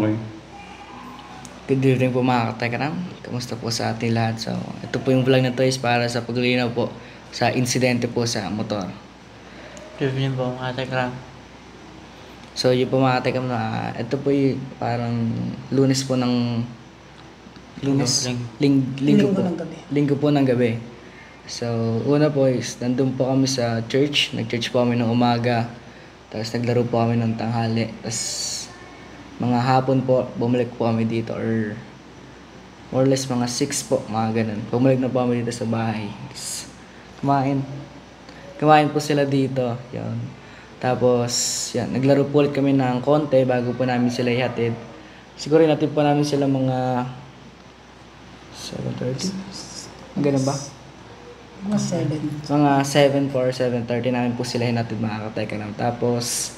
Okay. Good evening po mga katekram. Kamusta po sa ating lahat? So, ito po yung vlog na to is para sa paglinaw po sa insidente po sa motor. Good evening po mga tekram. So, yun po mga katekram na ito po yung parang lunes po ng linggo po. Linggo po ng gabi. So, una po is nandun po kami sa church. Nag-church po kami ng umaga. Tapos naglaro po kami ng tanghali. Tapos mga hapon po, bumalik po kami dito or more or less mga 6 po, mga ganun. Bumalik na po kami dito sa bahay. Kumain po sila dito. Yan. Tapos, yan, naglaro po ulit kami ng konti bago po namin sila ihatid. Siguro natin po namin sila mga 7:30. Ganun ba? Mga 7. Mga 7 or 7:30 namin po sila hinatid, mga kateka lang. Tapos,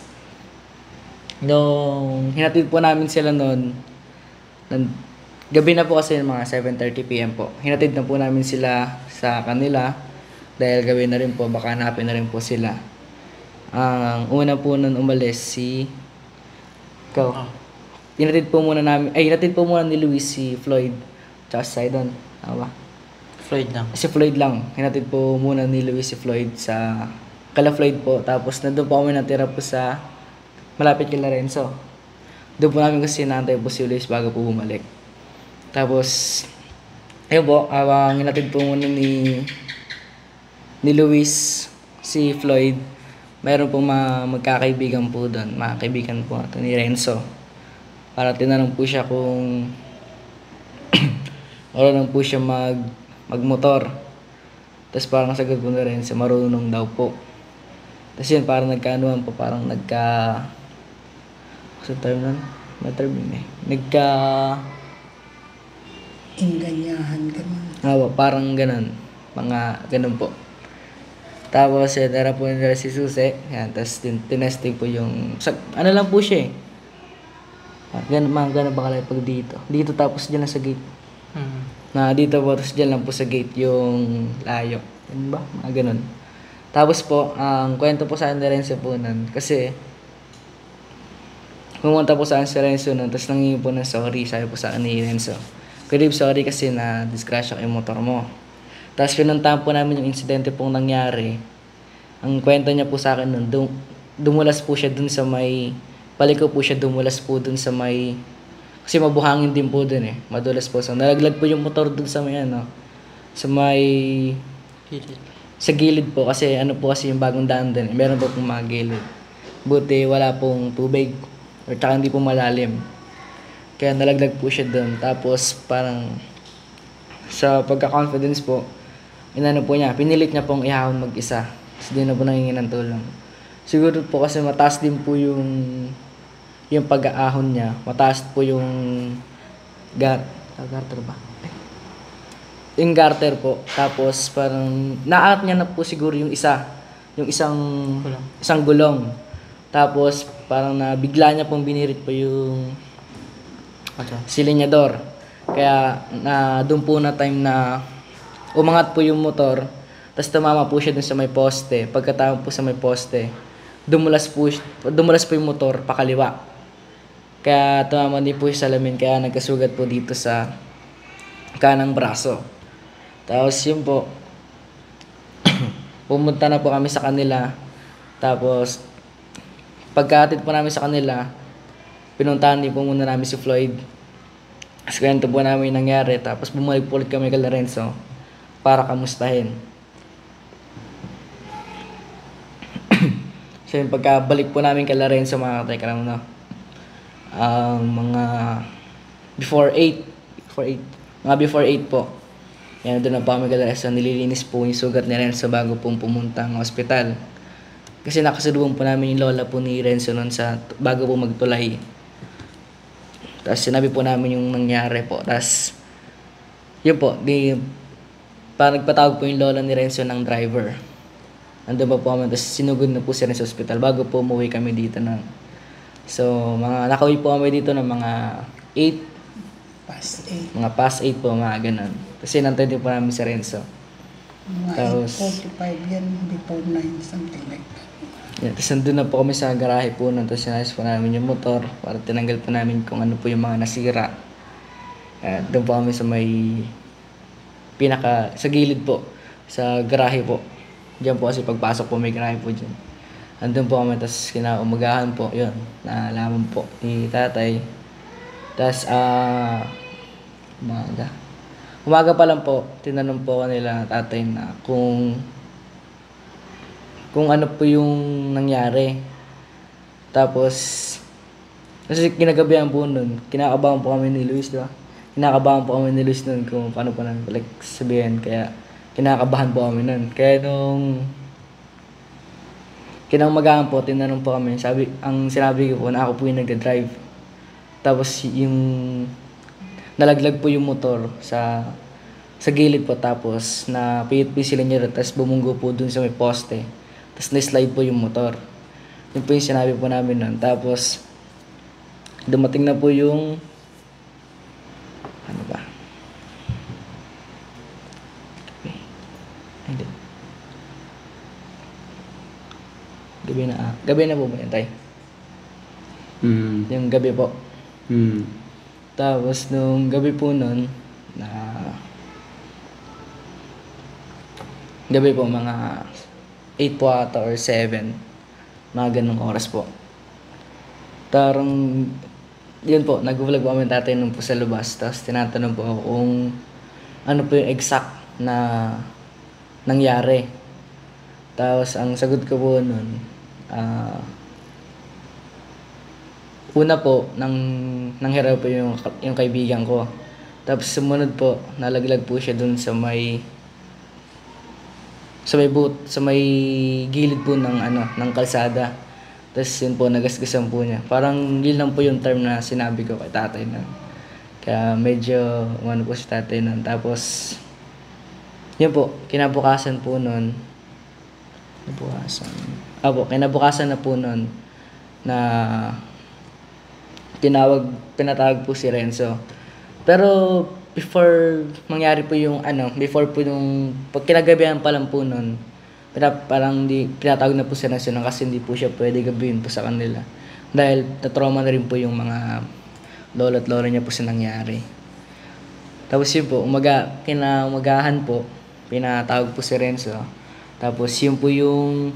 nung hinatid po namin sila noon, gabi na po kasi mga 7:30 PM po. Hinatid na po namin sila sa kanila dahil gabi na rin po, baka hanapin na rin po sila. Ang una po nun umalis si hinatid po muna ni Luis si Floyd tsaka si Sidon. Tama ba? Floyd lang. Si Floyd lang. Hinatid po muna ni Luis si Floyd sa kala Floyd po. Tapos nandun po kami natira po sa malapit kay Lorenzo. Doon po namin kasi naantay po si Luis bago po bumalik. Tapos, ayun po, hinatid po muna ni Luis si Floyd. Meron po magkakaibigan po doon. Mga kaibigan po ito ni Renzo. Para tinanong po siya kung marunong po siya magmotor. Tapos parang sagot po ni Renzo, marunong daw po. Tapos yun, parang nagkaanuhan po, parang sa term nun? May term yun eh. Inganyahan ganun. Parang ganun. Mga ganun po. Tapos, tara po nila si Susi. Yan, tapos tinesting po yung... Ano lang po siya eh. Ganun ba kalay pag dito? Dito tapos dyan lang sa gate. Dito po, tapos dyan lang po sa gate yung layo. Yan ba? Mga ganun. Tapos po, ang kwento po sa akin ni Renzo po nun. Kasi, pumunta po sa akin si Renzo nun, tapos nangingi po ng sorry. Sabi po sa akin ni Renzo, Kurib, sorry kasi na-discrash yung motor mo. Tapos pinuntahan po namin yung insidente pong nangyari. Ang kwento niya po sa akin nun, dumulas po siya dun sa may, paliko po siya dumulas po dun sa may, kasi mabuhangin din po dun eh. Madulas po. So, nalaglag po yung motor dun sa may sa may, sa gilid po. Kasi kasi yung bagong daan dun eh. Meron po pong mga gilid. Buti wala pong tubig. Or tsaka hindi po malalim. Kaya nalaglag po siya doon. Tapos parang sa pagka-confidence po, po niya, pinilit niya pong ihahon mag-isa. Kasi di na po nangingi ng tulong. Siguro po kasi mataas din po yung pag-aahon niya. Mataas po yung garter ba? Yung garter po. Tapos parang naat niya na po siguro yung isang gulong. Tapos parang bigla niya pong binirit po yung silinyador. Kaya doon po na time na umangat po yung motor, tapos tumama po siya dun sa may poste. Pagkatama po sa may poste, dumulas po yung motor pakaliwa. Kaya tumama din po siya sa salamin, kaya nagkasugat po dito sa kanang braso. Tapos yun po, pumunta na po kami sa kanila. Tapos pagkatid po namin sa kanila, pinuntahan din po muna namin si Floyd. Tapos kwento po namin yung nangyari. Tapos bumalik po ulit kami kay Lorenzo para kamustahin. So yung pagkabalik po namin kay Lorenzo, mga katekram, mga before 8 po. Yan, doon na po kami kay Lorenzo. Nililinis po yung sugat ni Lorenzo bago pong pumunta ng ospital. Kasi nakasalubong po namin yung lola po ni Renzo noon bago po magtulay. Tapos sinabi po namin yung nangyari po. Tapos, yun po, parang nagpatawag po yung lola ni Renzo ng driver. Nandun pa po kami, tapos sinugod na po siya sa hospital bago po umuwi kami dito So, nakauwi po kami dito ng mga 8. Mga past 8 po, mga ganun. Kasi nantay din po namin si Renzo. Mga Tapos 8:45 yan, before 9, something like that. Yan, tapos nandun na po kami sa garahe po nun, tapos sinayos po namin yung motor para tinanggal po namin kung ano po yung mga nasira. Doon po kami sa may sa gilid po, sa garahe po. Diyan po kasi pagpasok po may garahe po dyan. Andun po kami, tapos kinaumagahan po, yun, naalaman po ni tatay. Tapos, umaga pa lang po, tinanong po kanila tatay na kung ano po yung nangyari. Tapos, kasi kinagabihan po nun, kinakabahan po kami ni Luis, di ba? Kinakabahan po kami ni Luis nun kung paano po namin balik sabihin. Kaya, kinakabahan po kami nun. Kaya nung kinamagahan po, tinanong po kami. Ang sinabi ko po na ako po yung nagda-drive. Tapos yung nalaglag po yung motor sa gilid po, tapos na pihit sila niya, tapos bumunggo po dun sa may poste. Tapos na-slide po yung motor. Yun po yung sinabi po namin nun. Tapos dumating na po yung ano ba? Hindi. Gabi na po ba yan, tay? Yung gabi po. Tapos nung gabi po nun, gabi po mga 8 po ata or 7, mga ganong oras po. Tarang, yun po, nag-vlog po kami tatay nung po sa labas. Tapos tinatanong po ako kung ano po yung exact na nangyari. Tapos ang sagot ko po nun, una po, nanghiraw po yung kaibigan ko. Tapos sumunod po, nalaglag po siya dun sa may gilid po ng kalsada. Tapos yun po, nagasgasan po niya. Parang yun lang po yung term na sinabi ko kay tatay na. Kaya medyo po si tatay nun. Tapos yun po, kinabukasan po nun. Kinabukasan na po nun na pinatawag po si Renzo. Pero before mangyari po yung before po yung pag kinagabihan pa lang po nun, parang pinatawag na po si Renzo kasi hindi po siya pwede gabihin po sa kanila. Dahil na-trauma na rin po yung mga lolo at lola niya po sa nangyari. Tapos yun po, kinamagahan po, pinatawag po si Renzo. Tapos yun po yung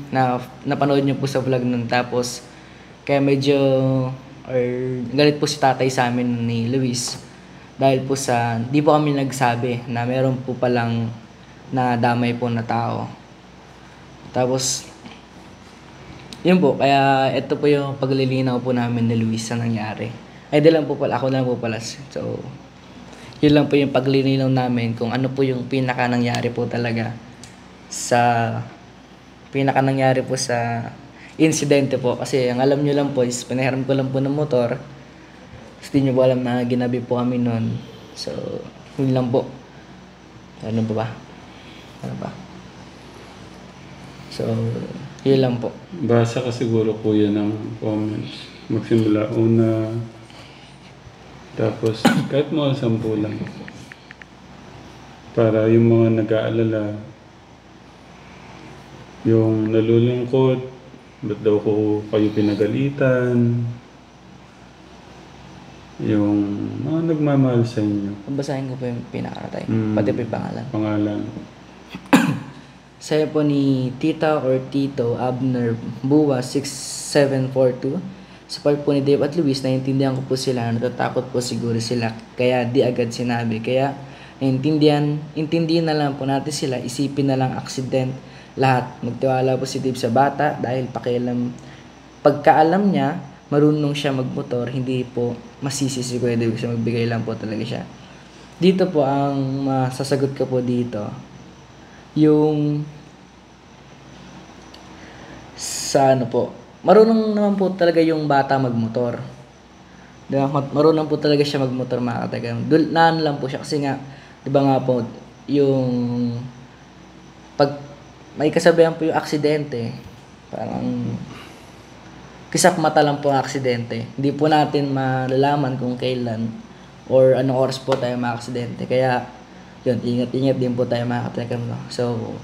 napanood niyo po sa vlog nun. Tapos kaya medyo galit po si tatay sa amin ni Luis. Dahil po di po kami nagsabi na meron po palang nadamay po na tao. Tapos, yun po, kaya ito po yung paglilinaw po namin ni Luis sa nangyari. Ay, ako lang po pala. So, yun lang po yung paglilinaw namin kung ano po yung pinaka nangyari po talaga sa insidente po. Kasi ang alam nyo lang po is pinahiram ko lang po ng motor. Hindi nyo po alam na ginabi po kami nun. So, yun lang po. Ano ba? So, yun lang po. Basa ka siguro kuya ng comments. Magsimula una. Tapos, kahit mga 10 lang. Para yung mga nag-aalala, yung nalulungkot, ba't daw ko kayo pinagalitan, yung mga nagmamahal sa inyo. Basahin ko po yung pinakaratay. Pati po yung pangalan. Sayo po ni Tita or Tito Abner Buwa 6742. Sa part po ni Dave at Luis, naiintindihan ko po sila, natatakot po siguro sila, kaya di agad sinabi. Kaya intindihin na lang po natin sila, isipin na lang accident lahat. Magtiwala po si Dave sa bata dahil pagkaalam niya, marunong siya magmotor, hindi po masisi si Kuya Dave kasi magbigay lang po talaga siya. Dito po ang masasagot ko po dito, yung marunong naman po talaga yung bata magmotor. Diba? Marunong po talaga siya magmotor, mga katagang. Naan lang po siya kasi nga, di ba nga po, yung pag may kasabihan po yung aksidente, parang kisap mata lang po ang aksidente. Hindi po natin malalaman kung kailan or anong oras po tayo ma-aksidente. Kaya, yun, ingat-ingat din po tayo, mga katagang. So,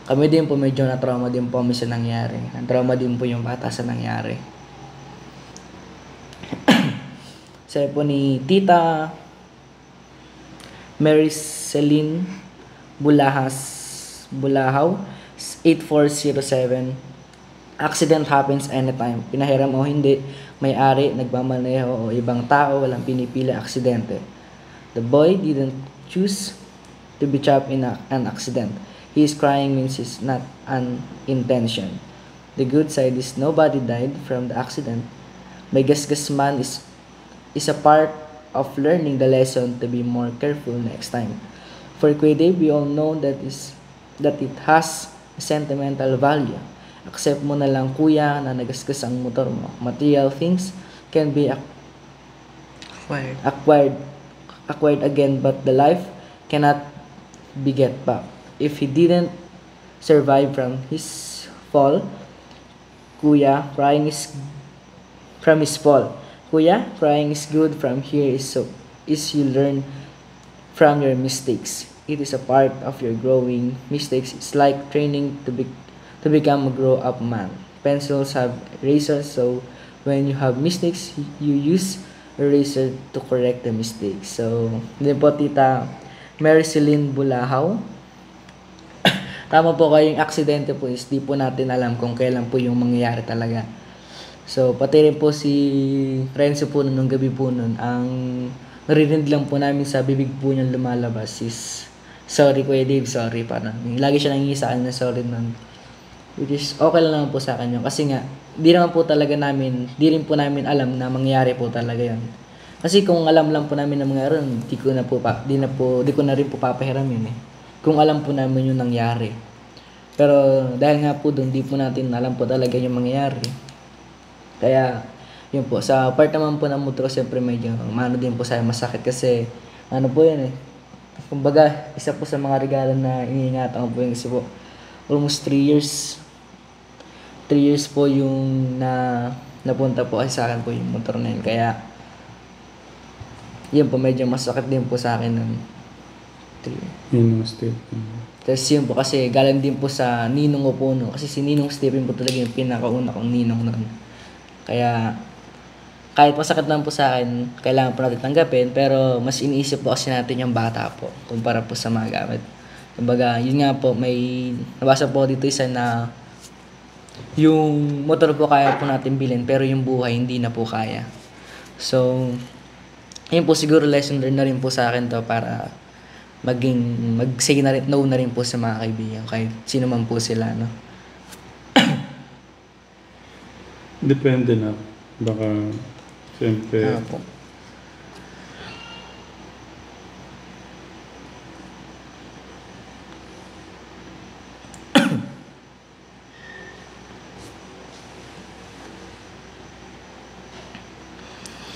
kami din po medyo na-trauma din po kami sa nangyari. Na-trauma din po yung bata sa nangyari. Sabi po ni Tita Mary Celine Bulahaw, 8407. Accident happens anytime. Pinahiram o hindi, may-ari, nagmamaneho o ibang tao, walang pinipili aksidente. The boy didn't choose to be trapped in an accident. His crying means it's not an intention. The good side is nobody died from the accident. My gasgas man is a part of learning the lesson to be more careful next time. For Kuya Dave, we all know that it has a sentimental value. Accept mo na lang kuya na nagasgas ang motor mo. Material things can be acquired again, but the life cannot be get back. If he didn't survive from his fall, kuya, crying is from his fall. Kuya, crying is good from here is you learn from your mistakes. It is a part of your growing. Mistakes is like training to become a grow-up man. Pencils have erasers, so when you have mistakes, you use eraser to correct the mistakes. So, din po Tita Mary Celine Bulahaw. Tama po kayo, yung aksidente po is di po natin alam kung kailan po yung mangyayari talaga. So, pati rin po si Renzo po nung gabi po nun, ang narinig lang po namin sa bibig po niyang lumalabas is, sorry Kuya Dave, sorry. Parang, lagi siya nangingi sa akin na sorry nun. Which is, okay lang naman po sa akin yun. Kasi nga, di rin po namin alam na mangyayari po talaga yun. Kasi kung alam lang po namin na mangyayari yun, di ko na rin po papahiram yun eh. Kung alam po namin yung nangyari. Pero, dahil nga po doon, di po natin alam po talaga yung mangyayari. Kaya, yun po, sa part naman po ng motor, siyempre medyo, din po sa masakit kasi, ano po yun eh. Kumbaga, isa po sa mga regalo na iniingatan ko po yung kasi po, almost 3 years. 3 years po yung napunta po kasi sa akin po yung motor na yun. Kaya, yun po, medyo masakit din po sa akin nun. Yun ang state. Tapos yun po kasi galing din po sa ninong ko po no. Kasi si Ninong Stephen po talaga yung pinakauna kong ninong nun. Kaya, kahit masakit naman po sa akin, kailangan po natin tanggapin. Pero mas iniisip po kasi natin yung bata po kumpara po sa mga gamit. Kumbaga, yun nga po, may nabasa po dito isa na yung motor po kaya po natin bilhin pero yung buhay hindi na po kaya. So, yun po siguro lesson learned na rin po sa akin to para mag-say na rin, no na rin po sa mga kaibigan kahit sino man po sila, no? Depende na. Baka, siyempre, Po.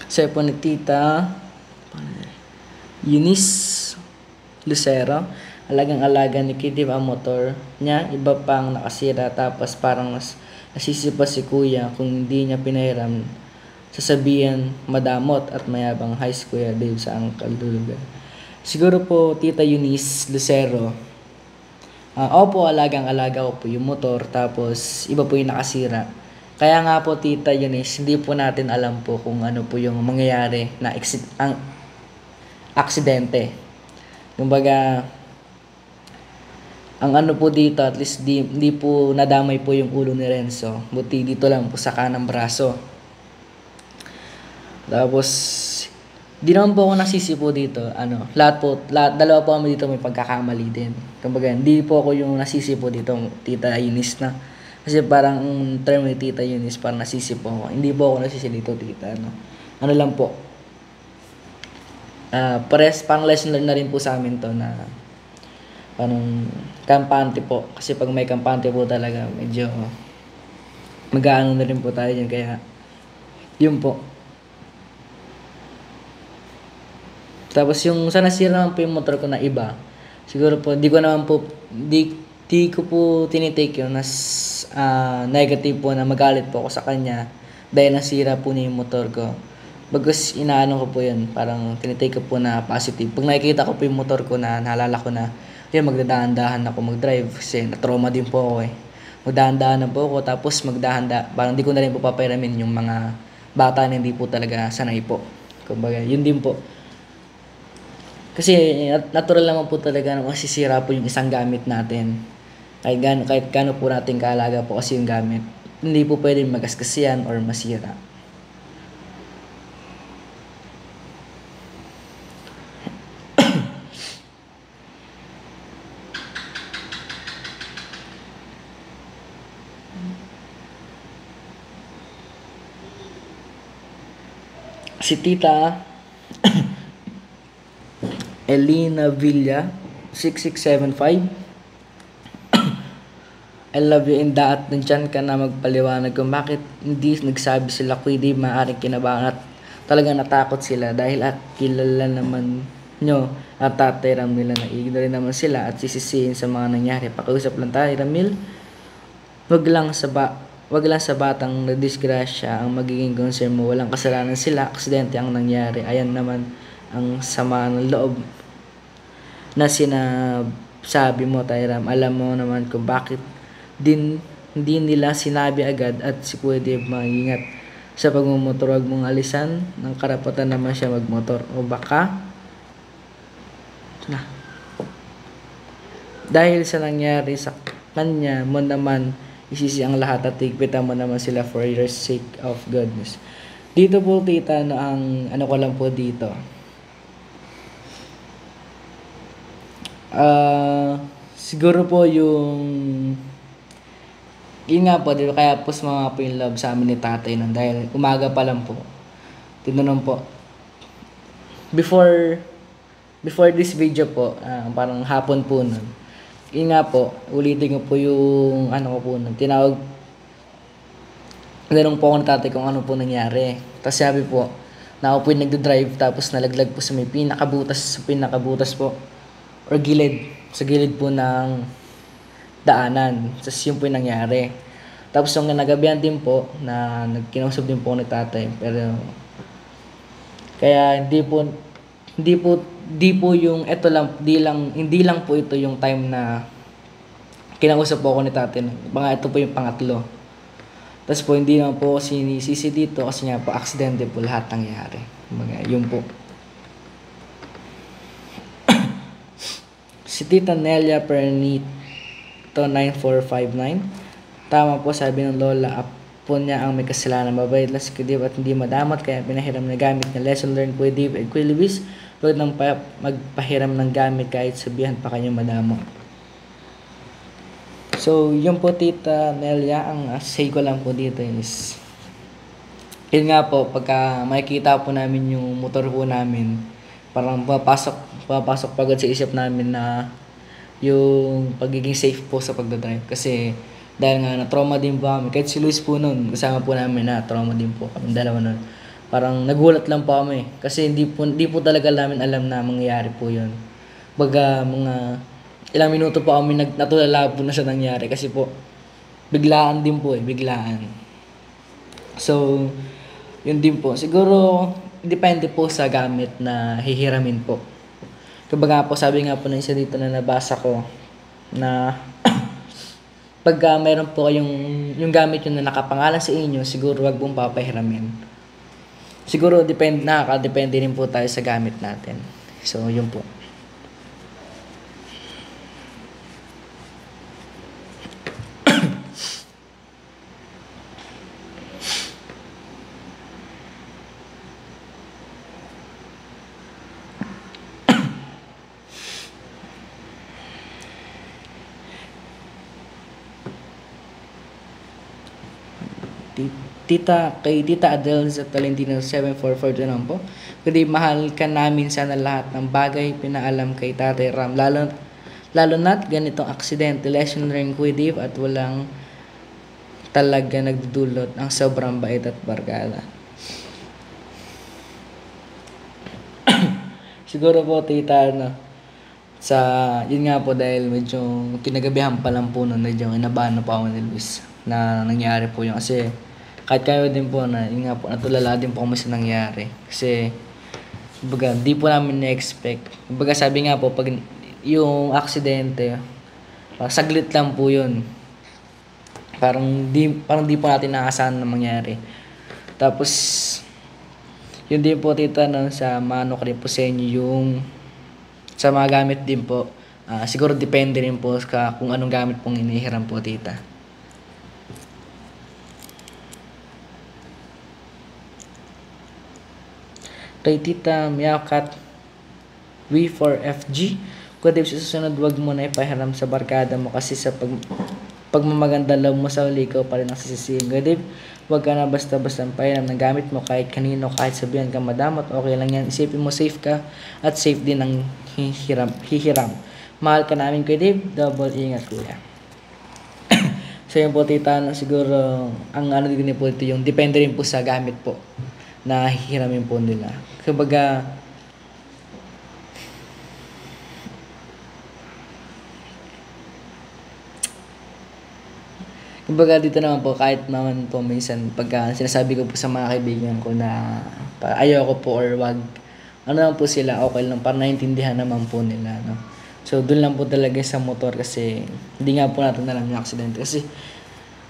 Sabi po ni Tita Eunice Lucero, alagang-alaga ni Kitty ang motor niya, iba pang nakasira tapos parang nasisipa si kuya kung hindi niya pinahiram. Sasabihan madamot at mayabang high Kuya Dave sa ang kalulugan. Siguro po Tita Eunice Lucero, opo, alagang-alaga ko po yung motor tapos iba po yung nakasira. Kaya nga po Tita Eunice, hindi po natin alam po kung ano po yung mangyayari na ang aksidente. Kumbaga, ang ano po dito, at least di po nadamay po yung ulo ni Renzo. Buti dito lang po sa kanang braso. Tapos, di naman po ako nasisi po dito. Dalawa po kami dito may pagkakamali din. Kumbaga, hindi po ako yung nasisi po dito, Tita Eunice na. Kasi parang ang term ni Tita Eunice, parang nasisi po ako. Hindi po ako nasisi dito, Tita. Ano lang po. Parang lesson learned na rin po sa amin to na parang kampante po. Kasi pag may kampante po talaga, medyo mag-aano na rin po tayo dyan. Kaya, yun po. Tapos yung sa nasira naman po yung motor ko na iba, siguro po, di ko po tinitake yun as negative po na magalit po ako sa kanya dahil nasira po niya yung motor ko. Bagus inaano ko po yun, parang tinitake ko po na positive. Pag nakikita ko po yung motor ko na naalala ko na Yun, magdadahan-dahan ako mag-drive kasi na-trauma din po ako eh. Magdahan-dahan na po ako tapos parang di ko na rin po papahiramin yung mga bata na hindi po talaga sanay po. Kumbaga, yun din po. Kasi natural naman po talaga na masisira po yung isang gamit natin. Kahit gaano po natin kaalaga po kasi yung gamit. Hindi po pwedeng magasgas yan or masira. Si Tita Elena Villa 6675. I love you, Inda, at nandyan ka na magpaliwanag kung bakit hindi nagsabi sila Kuya Dave, maaaring kinabahan at talagang natakot sila dahil at kilala naman nyo at Tatay Ramil na ignore naman sila at sisisihin sa mga nangyari. Pakiusap lang tayo, Ramil. Wag lang sa batang nadisgrasya ang magiging concern mo. Walang kasalanan sila, aksidente ang nangyari. Ayan naman ang sama ng loob na sinasabi mo, Tyram. Alam mo naman kung bakit hindi nila sinabi agad at si Kuya Dave mag-ingat sa pagmumotor. Huwag mong alisan ng karapatan naman siya magmotor. O baka dahil sa nangyari sa kanya mo naman isisi ang lahat at higpitan mo naman sila for your sake of goodness. Dito po, Tita, no, ang ano ko lang po dito. Siguro po yun nga po, di ba? Kaya po sumama po yung love sa amin ni Tatay nun dahil umaga pa lang po. Tinanong po. Before this video po, parang hapon po nun. Yun nga po, ulitin ko po yung ano ko po nun. Tinanong po ako ni Tatay kung ano po nangyari. Tapos sabi po, na ako po yung nagdodrive tapos nalaglag po sa may pinakabutas po. Or sa gilid po ng daanan. Tapos yun po yung nangyari. Tapos yung nagabihan din po na nagkinausap din po ni Tatay. Pero kaya hindi po yung hindi lang po ito yung time na kinausap po ako ni Tatay. Baka ito po yung pangatlo. Tapos po hindi naman po sinisisi dito kasi nga po aksidente po lahat nangyari. Yun po. Si Tita Nelia Pernito 9459. Tama po, sabi ng lola, apo niya ang may kasalanan. Mabait lang si Kuya Dave at hindi madamot kaya pinahiram na gamit niya. Lesson learned, Kuya Dave and Kuya Luis. Huwag nang magpahiram ng gamit kahit sabihan pa kanyang madamot. So, yun po, Tita Nelia, ang say ko lang po dito is yun nga po, pagka makikita po namin yung motor po namin, parang papasok pagod sa isip namin na yung pagiging safe po sa pagdadrive. Kasi dahil nga na-trauma din po kami. Kahit si Luis po nun, kasama po namin na trauma din po kami. Dalawa nun. Parang nagulat lang po kami. Kasi hindi po talaga namin alam na mangyayari po yun. Baga mga ilang minuto po kami natulala po na siya nangyari. Kasi po, biglaan din po biglaan. So, yun din po. Siguro, depende po sa gamit na hihiramin po. Kumbaga po, sabi nga po na isa dito na nabasa ko na pagka mayroon po yung gamit yun na nakapangalan sa inyo, siguro wag pong papahiramin. Siguro nakakadepende rin po tayo sa gamit natin. So, yun po. Kay Tita Adele sa Talentino 7442 naman po. Kundi mahal ka namin sana lahat ng bagay pinaalam kay Tatay Ram. Lalo na't ganitong aksidente, lesson learned, Kuya Dave, at walang talaga nagdudulot ang sobrang bait at barkada. Siguro po, Tita, yun nga po dahil medyo kinagabihan pa lang po nun, medyo inabahan na po ako ni Luis na nangyari po yun. Kasi kahit kayo din po yun nga po, natulala din po kami sa nangyari. Kasi, baga, di po namin na-expect. Baga, sabi nga po, pag yung aksidente, saglit lang po yun. Parang di po natin naasahan na mangyari. Tapos, yun din po tita, no, sa mano ka rin po sa inyo yung sa mga gamit din po. Siguro depende rin po kung anong gamit pong inihiram po tita. Kay Tita Miakat V4FG, kung di sa susunod, wag mo na ipahiram sa barkada mo kasi sa pagmamaganda loob mo sa uli ko pa rin ang sisisihin. Kaya wag ka na basta-basta pahiram ng gamit mo kahit kanino, kahit sabihan ka madamot, okay lang yan. Isipin mo safe ka at safe din ang hihiram. Mahal ka namin Kuya Dave, double ingat kuya. So yun po tita, siguro ang ano din po ito yung depende rin po sa gamit po na hihiramin po nila. Kumbaga, dito naman po, kahit naman po minsan, pagka sinasabi ko po sa mga kaibigan ko na ayoko po or wag, ano naman po sila, okay lang, para naintindihan naman po nila, no? So, dun lang po talaga sa motor kasi hindi nga po natin alam yung aksidente. Kasi,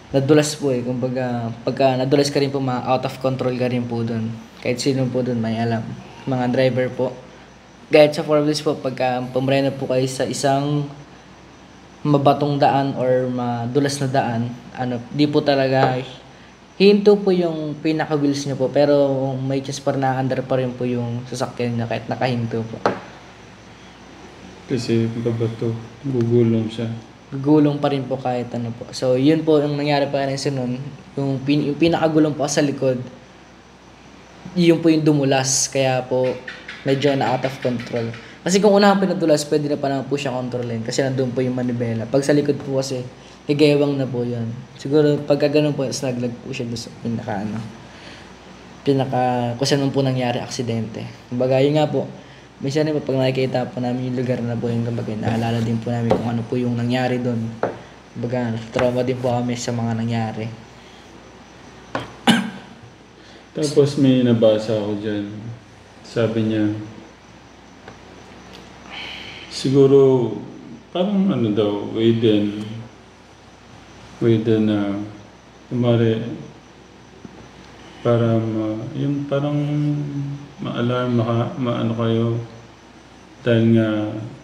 nadulas po kumbaga, pagka nadulas ka rin po, out of control ka rin po dun. Kahit sino po dun may alam. Mga driver po. Kahit sa 4-wheels po, pagka pumreno po kayo sa isang mabatong daan or madulas na daan, di po talaga hinto po yung pinaka-wheels nyo po, pero may chance pa rin na-under pa rin po yung sasakyan nyo kahit nakahinto po. Kasi babato, gugulong siya. Gulong pa rin po kahit ano po. So, yun po yung nangyari pa rin sa nun. Yung pinakagulong po sa likod, yun po yung dumulas. Kaya po, medyo na out of control. Kasi kung unahan po nadulas, pwede na pa naman po siya kontrolin. Kasi nandun po yung manibela. Pag sa likod po kasi, higayawang na po yun. Siguro, pagka ganun po, naglag po siya doon sa kung saan po nangyari aksidente. Kumbaga, yun nga po, minsan po pag nakikita po namin yung lugar na po yung kumbaga, naalala din po namin kung ano po yung nangyari doon. Kumbaga, trauma din po kami sa mga nangyari. Tapos may nabasa ako dyan. Sabi niya, siguro, parang ano daw, within na, kumari, para yung parang ma-alarm, maano kayo, dahil nga,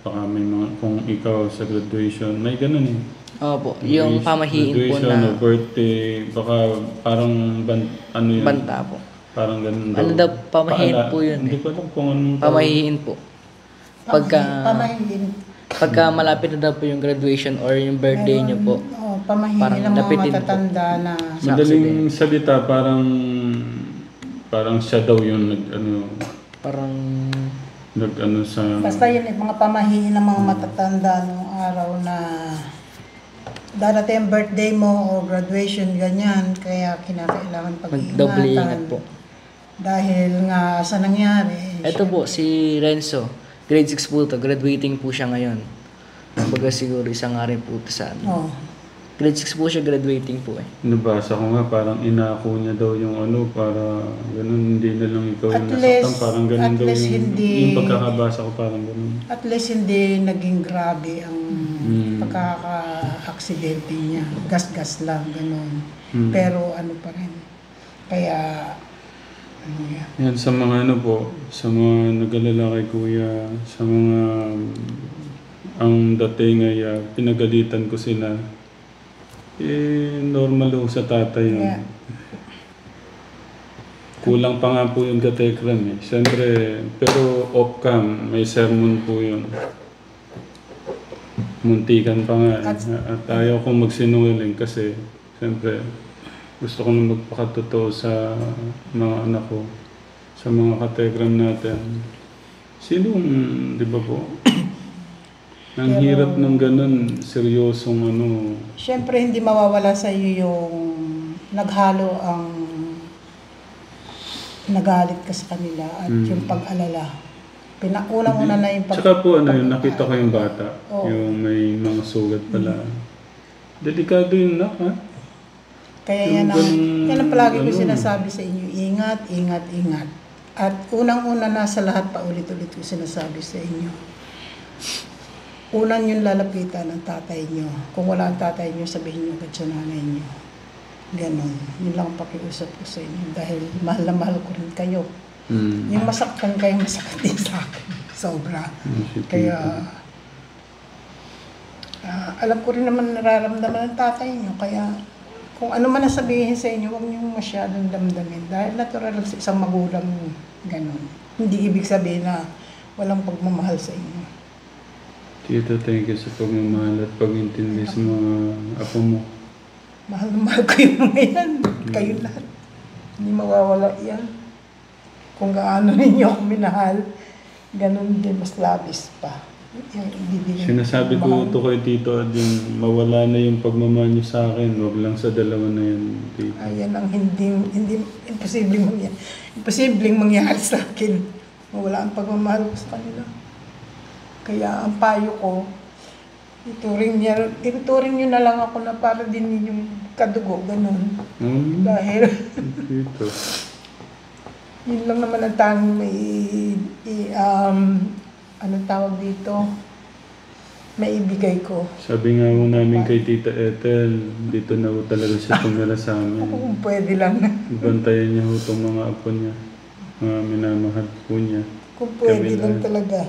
baka may mga, kung ikaw sa graduation, may ganun eh. Opo, yung pamahiin po graduation na o birthday, baka parang, ano yun? banta po. Parang ganun daw. Ano daw, pamahiin po yun Hindi eh. ko alam kung anong Pamahiin po. Pagka malapit na daw po yung graduation or yung birthday nyo po. Pamahiin Parang ng mga napitin po. matatanda na Madaling salita, parang siya daw yung Parang nag-ano sa... basta yun mga pamahiin ng mga matatanda nung araw na darating ang birthday mo o graduation, ganyan. Kaya kinakailangan magdoble ingat pag-iingatan. po. Dahil nga sa nangyari. Ito po, si Renzo. Grade 6 po ito. Graduating po siya ngayon. Kumbaga siguro isang nga rin po ito sa amin. Oh. Grade 6 po siya, graduating po eh. Nabasa ko nga, parang inako niya daw yung para ganun, hindi na lang ikaw yung At least- nasaktan. Parang ganun at daw least yung hindi- pagkakabasa ko, parang ganun. At least hindi naging grabe ang pagkaka-aksidente niya. Gas-gas lang, ganun. Pero ano pa rin. Kaya, ano yan. Yan, sa mga sa mga nag-alala kay kuya, sa mga ang dating ay pinagalitan ko sila. Normal ho sa tatay yun. Yeah. Kulang pa nga po yung katekram eh. Siyempre, pero off-cam, may sermon po yun. Muntikan pa nga. At ayaw kong magsinungaling kasi, siyempre, gusto ko na magpakatotoo sa mga anak ko, sa mga katekram natin. Sinong, di ba po? Ang hirap ng ganun, seryosong Siyempre, hindi mawawala sa iyo yung naghalo ang nagalit ka sa kanila at yung pag-alala. Unang-una na yung Tsaka po nakita ko yung bata, Oo. yung may mga sugat pala. Delikado yun ha? Kaya Yung yan ang palagi ko ganun. sinasabi sa inyo, ingat, ingat, ingat. At unang-una na sa lahat pa ulit-ulit ko sinasabi sa inyo. Una yung lalapitan ng tatay nyo. Kung wala ang tatay nyo, sabihin nyo agad sa nanay nyo. Ganon. Yun lang ang pakiusap ko sa inyo. Dahil mahal na mahal ko rin kayo. Yung masaktan kayo, masakit din sa akin. Sobra. Kaya, alam ko rin naman nararamdaman ng tatay nyo. Kaya, kung ano man nasabihin sa inyo, huwag nyo masyadong damdamin. Dahil natural sa isang magulang ganon. Hindi ibig sabihin na walang pagmamahal sa inyo. Tito, thank you sa pagmamahal at pag-intindi sa mga apo mo. Mahal na mahal ko yung mga yan. Kayo lahat. Hindi mawawala yan. Kung gaano ninyo ako minahal, ganun din, mas labis pa. Sinasabi ko ito kay Tito at yung mawala na yung pagmamahal niyo sa akin, wag lang sa dalawa na yan, Tito. Ayan ang hindi imposibleng mangyari sa akin. Mawala ang pagmamahal ko sa kanila. Kaya ang payo ko, ituring nyo na lang ako na para din yung kadugo, ganun. Dahil, Tito. yun lang naman ang tanging anong tawag dito, maibigay ko. Sabi nga ho namin kay Tita Ethel, dito na ho talaga siya tumira sa amin. Kung pwede lang. Bantayan niya ho itong mga apo niya, mga minamahal po niya. Kung pwede lang talaga.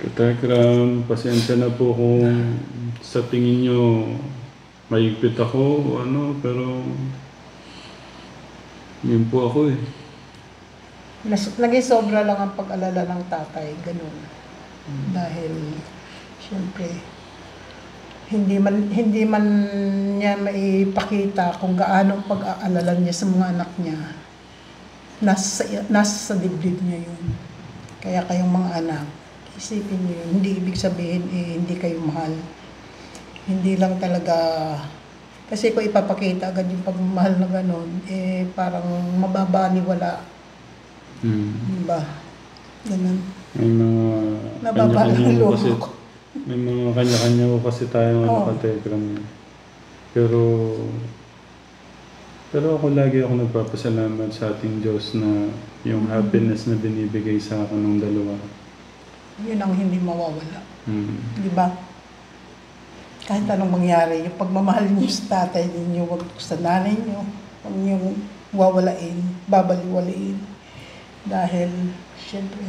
Katekram, pasensya na po kung sa tingin nyo mahigpit ako, pero yun po ako eh. Naging sobra lang ang pag-alala ng tatay, ganun. Dahil, siyempre, hindi man niya maipakita kung gaano ang pag-aalala niya sa mga anak niya. Nasa dibdib niya yun. Kaya kayong mga anak, isipin niyo yun. Hindi ibig sabihin, hindi kayo mahal. Hindi lang talaga, kasi kung ipapakita agad yung pagmamahal na gano'n, parang mababaliwala. Diba? Ganun. May mga kanya-kanya ho kasi, may mga kanya-kanya ho kasi tayong katekram. Pero ako lagi ako nagpapasalamat sa ating Diyos na yung happiness na binibigay sa akin ng dalawa. Yun ang hindi mawawala. Di ba? Kahit anong mangyari, yung pagmamahal niyo sa tatay ninyo, wag sa nanay niyo, huwag niyo wawalain, babaliwalain. Dahil, syempre,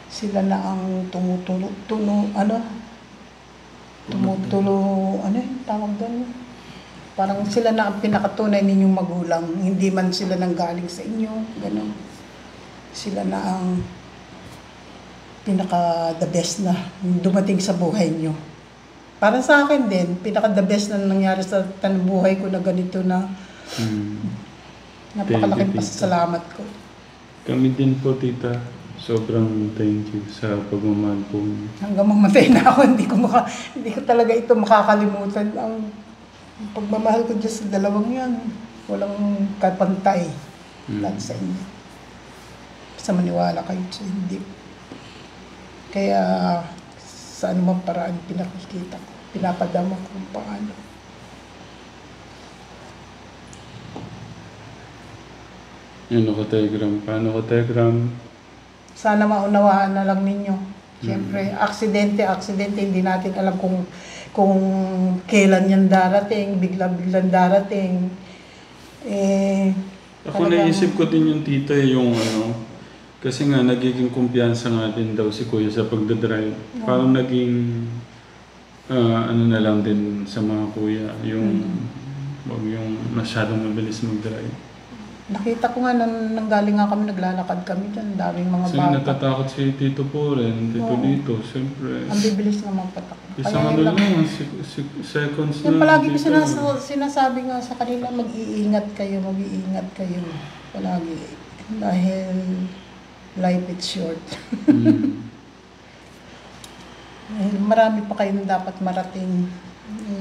sila na ang tumutulo, tawag doon? Parang sila na ang pinakatunay ninyong magulang, hindi man sila nang galing sa inyo, gano'n. Sila na ang pinaka-the best na dumating sa buhay nyo. Para sa akin din, pinaka-the best na nangyari sa buhay ko na ganito na napakalaking pasasalamat ko. Kami din po, Tita. Sobrang thank you sa pagmamahal po. Hanggang mamatay na ako, hindi ko talaga ito makakalimutan. Ang pagmamahal ko dyan sa dalawang yan, walang kapantay lahat sa inyo. Basta maniwala kayo sa hindi. Kaya sa anumang paraan pinakikita ko, pinapadama ko kung paano. Ano ka Telegram? Paano ka Telegram? Sana maunawaan na lang ninyo. Siyempre, aksidente, hindi natin alam kung kailan yan darating, biglang darating. Ako naisip ko din yung tita yung kasi nga nagiging kumpiyansa nga din daw si Kuya sa pagdadrive. Parang naging na lang din sa mga kuya, yung wag yung masyadong mabilis mag-drive. Nakita ko nga nanggaling nga kami, naglalakad kami dyan, daming mga Kasi bata. natatakot si Tito po rin, Tito dito, siyempre. Ang bibilis naman patakbo. Isang lang, seconds Yung na palagi ko dito. sinasabi nga sa kanila, mag-iingat kayo. Palagi. Dahil life is short. Dahil marami pa kayong dapat marating.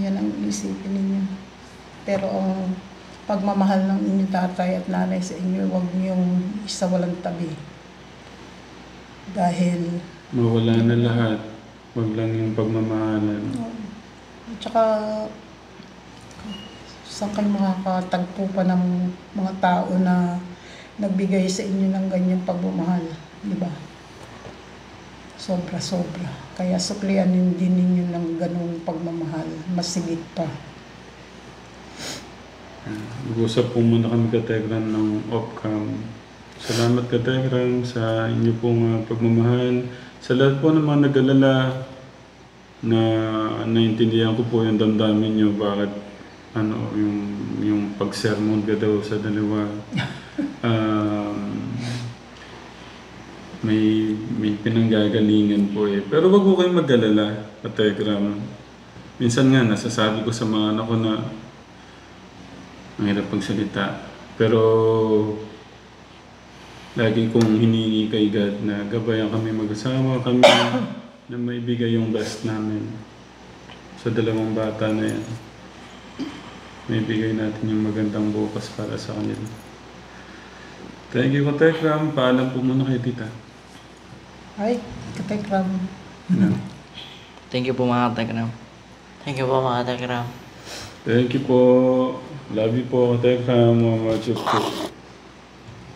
Yan ang isipin ninyo. Pero ang pagmamahal ng inyong tatay at nanay sa inyo, huwag niyong isawalang tabi. Dahil mawala na lahat. Huwag lang yung pagmamahalan. At saka, saan kayo makakatagpo pa ng mga tao na nagbigay sa inyo ng ganyang pagmamahal, di ba? Sobra-sobra. Kaya suklian din ninyo ng ganung pagmamahal, masigit pa. Mag-usap po muna kami Kategram ng off-cam. Salamat Kategram sa inyo pong pagmamahal. Sa lahat po ng mga nag-alala na naintindihan ko po yung damdamin nyo, bakit yung pag-sermon ka daw sa dalawa. May pinanggagalingan po eh. Pero wag po kayong mag-alala, Kategram. Minsan nga, nasasabi ko sa mga anak ko na ang hirap pagsalita. Pero lagi kong hiningi kay God na gabayan kami mag-asama, kami na maibigay yung best namin sa dalawang bata na yan. Maibigay natin yung magandang bukas para sa kanila. Thank you, Katekram. Paalam po muna kay Tita. Ay, Katekram. Yeah. Thank you po mga Katekram. Thank you po mga Katekram. Thank you po. Love you po, Katekram. Mga chup-chup.